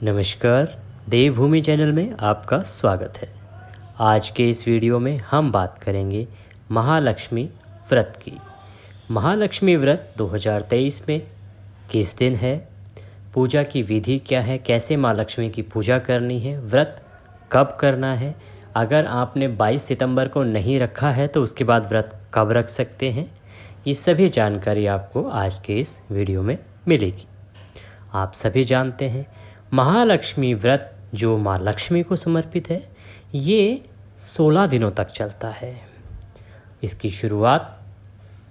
नमस्कार, देवभूमि चैनल में आपका स्वागत है। आज के इस वीडियो में हम बात करेंगे महालक्ष्मी व्रत की। महालक्ष्मी व्रत 2023 में किस दिन है, पूजा की विधि क्या है, कैसे माँ लक्ष्मी की पूजा करनी है, व्रत कब करना है, अगर आपने 22 सितंबर को नहीं रखा है तो उसके बाद व्रत कब रख सकते हैं, ये सभी जानकारी आपको आज के इस वीडियो में मिलेगी। आप सभी जानते हैं महालक्ष्मी व्रत जो माँ लक्ष्मी को समर्पित है, ये 16 दिनों तक चलता है। इसकी शुरुआत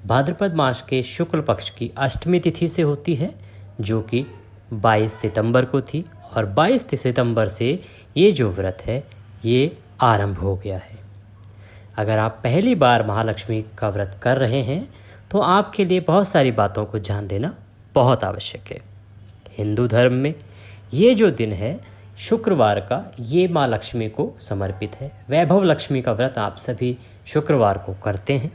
भाद्रपद मास के शुक्ल पक्ष की अष्टमी तिथि से होती है, जो कि 22 सितंबर को थी, और 22 सितंबर से ये जो व्रत है ये आरंभ हो गया है। अगर आप पहली बार महालक्ष्मी का व्रत कर रहे हैं तो आपके लिए बहुत सारी बातों को जान लेना बहुत आवश्यक है। हिंदू धर्म में ये जो दिन है शुक्रवार का, ये माँ लक्ष्मी को समर्पित है। वैभव लक्ष्मी का व्रत आप सभी शुक्रवार को करते हैं,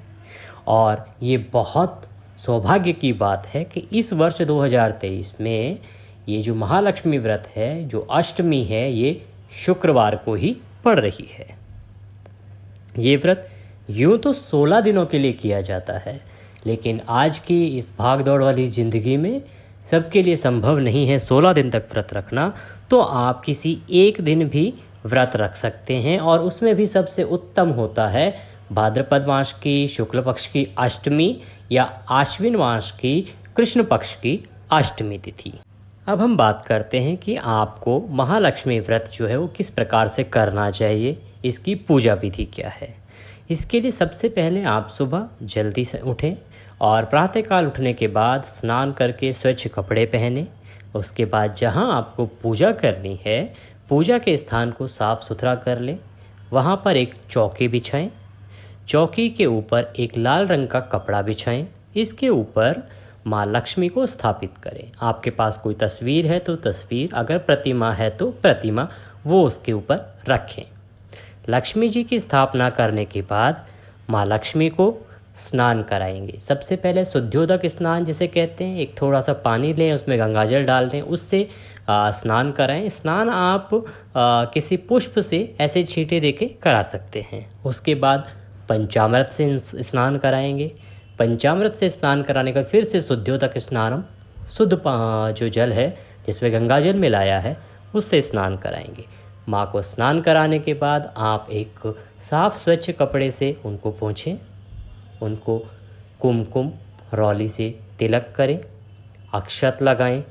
और ये बहुत सौभाग्य की बात है कि इस वर्ष 2023 में ये जो महालक्ष्मी व्रत है, जो अष्टमी है, ये शुक्रवार को ही पड़ रही है। ये व्रत यूँ तो 16 दिनों के लिए किया जाता है, लेकिन आज की इस भाग दौड़ वाली ज़िंदगी में सबके लिए संभव नहीं है 16 दिन तक व्रत रखना। तो आप किसी एक दिन भी व्रत रख सकते हैं, और उसमें भी सबसे उत्तम होता है भाद्रपद मास की शुक्ल पक्ष की अष्टमी या आश्विन मास की कृष्ण पक्ष की अष्टमी तिथि। अब हम बात करते हैं कि आपको महालक्ष्मी व्रत जो है वो किस प्रकार से करना चाहिए, इसकी पूजा विधि क्या है। इसके लिए सबसे पहले आप सुबह जल्दी से उठें और प्रातःकाल उठने के बाद स्नान करके स्वच्छ कपड़े पहने। उसके बाद जहां आपको पूजा करनी है, पूजा के स्थान को साफ़ सुथरा कर लें। वहां पर एक चौकी बिछाएं। चौकी के ऊपर एक लाल रंग का कपड़ा बिछाएं। इसके ऊपर माँ लक्ष्मी को स्थापित करें। आपके पास कोई तस्वीर है तो तस्वीर, अगर प्रतिमा है तो प्रतिमा, वो उसके ऊपर रखें। लक्ष्मी जी की स्थापना करने के बाद माँ लक्ष्मी को स्नान कराएंगे। सबसे पहले शुद्धियोदक स्नान जिसे कहते हैं, एक थोड़ा सा पानी लें, उसमें गंगाजल डाल दें, उससे स्नान कराएं। स्नान आप किसी पुष्प से ऐसे छींटे देके करा सकते हैं। उसके बाद पंचामृत से स्नान कराएंगे। पंचामृत से स्नान कराने का फिर से शुद्धियोदक स्नान, शुद्ध जो जल है जिसमें गंगाजल मिलाया है उससे स्नान कराएंगे। माँ को स्नान कराने के बाद आप एक साफ़ स्वच्छ कपड़े से उनको पोंछें, उनको कुमकुम रौली से तिलक करें, अक्षत लगाएं,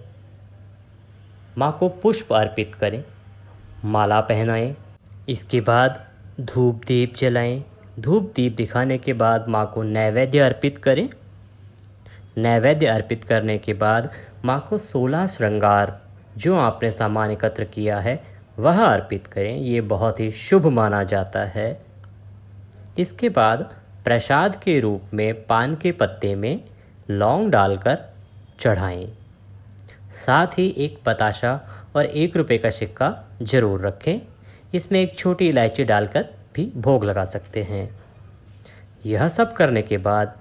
माँ को पुष्प अर्पित करें, माला पहनाएं। इसके बाद धूप दीप जलाएं। धूप दीप दिखाने के बाद माँ को नैवेद्य अर्पित करें। नैवेद्य अर्पित करने के बाद माँ को 16 श्रृंगार जो आपने सामान एकत्र किया है वह अर्पित करें। ये बहुत ही शुभ माना जाता है। इसके बाद प्रसाद के रूप में पान के पत्ते में लौंग डालकर चढ़ाएं। साथ ही एक बताशा और 1 रुपये का सिक्का ज़रूर रखें। इसमें एक छोटी इलायची डालकर भी भोग लगा सकते हैं। यह सब करने के बाद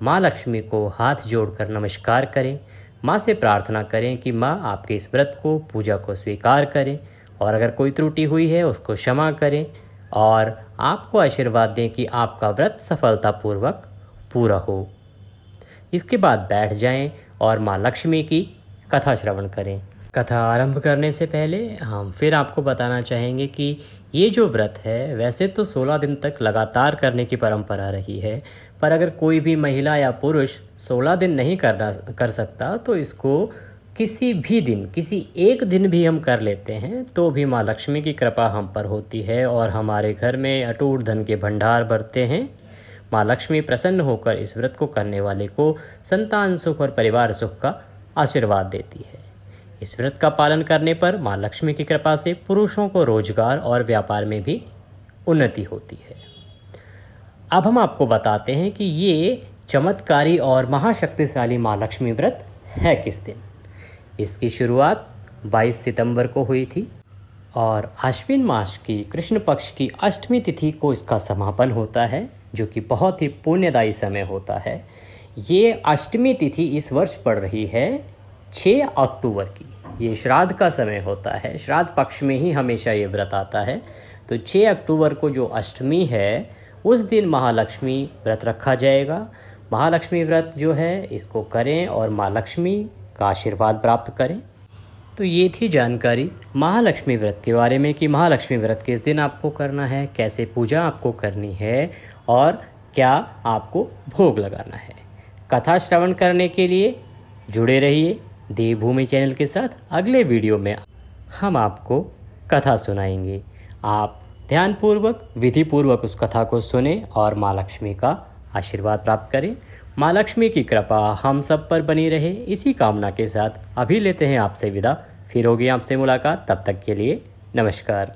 माँ लक्ष्मी को हाथ जोड़कर नमस्कार करें। माँ से प्रार्थना करें कि माँ आपके इस व्रत को, पूजा को स्वीकार करें, और अगर कोई त्रुटि हुई है उसको क्षमा करें, और आपको आशीर्वाद दें कि आपका व्रत सफलतापूर्वक पूरा हो। इसके बाद बैठ जाएं और माँ लक्ष्मी की कथा श्रवण करें। कथा आरंभ करने से पहले हम फिर आपको बताना चाहेंगे कि ये जो व्रत है वैसे तो 16 दिन तक लगातार करने की परंपरा रही है, पर अगर कोई भी महिला या पुरुष 16 दिन नहीं कर सकता तो इसको किसी भी दिन, किसी एक दिन भी हम कर लेते हैं तो भी माँ लक्ष्मी की कृपा हम पर होती है, और हमारे घर में अटूट धन के भंडार भरते हैं। माँ लक्ष्मी प्रसन्न होकर इस व्रत को करने वाले को संतान सुख और परिवार सुख का आशीर्वाद देती है। इस व्रत का पालन करने पर माँ लक्ष्मी की कृपा से पुरुषों को रोजगार और व्यापार में भी उन्नति होती है। अब हम आपको बताते हैं कि ये चमत्कारी और महाशक्तिशाली माँ लक्ष्मी व्रत है किस दिन। इसकी शुरुआत 22 सितंबर को हुई थी, और आश्विन मास की कृष्ण पक्ष की अष्टमी तिथि को इसका समापन होता है, जो कि बहुत ही पुण्यदायी समय होता है। ये अष्टमी तिथि इस वर्ष पड़ रही है 6 अक्टूबर की, ये श्राद्ध का समय होता है, श्राद्ध पक्ष में ही हमेशा ये व्रत आता है। तो 6 अक्टूबर को जो अष्टमी है उस दिन महालक्ष्मी व्रत रखा जाएगा। महालक्ष्मी व्रत जो है इसको करें और माँ लक्ष्मी का आशीर्वाद प्राप्त करें। तो ये थी जानकारी महालक्ष्मी व्रत के बारे में कि महालक्ष्मी व्रत किस दिन आपको करना है, कैसे पूजा आपको करनी है और क्या आपको भोग लगाना है। कथा श्रवण करने के लिए जुड़े रहिए देवभूमि चैनल के साथ। अगले वीडियो में हम आपको कथा सुनाएंगे। आप ध्यानपूर्वक विधिपूर्वक उस कथा को सुने और माँ लक्ष्मी का आशीर्वाद प्राप्त करें। माँ लक्ष्मी की कृपा हम सब पर बनी रहे, इसी कामना के साथ अभी लेते हैं आपसे विदा। फिर होगी आपसे मुलाकात, तब तक के लिए नमस्कार।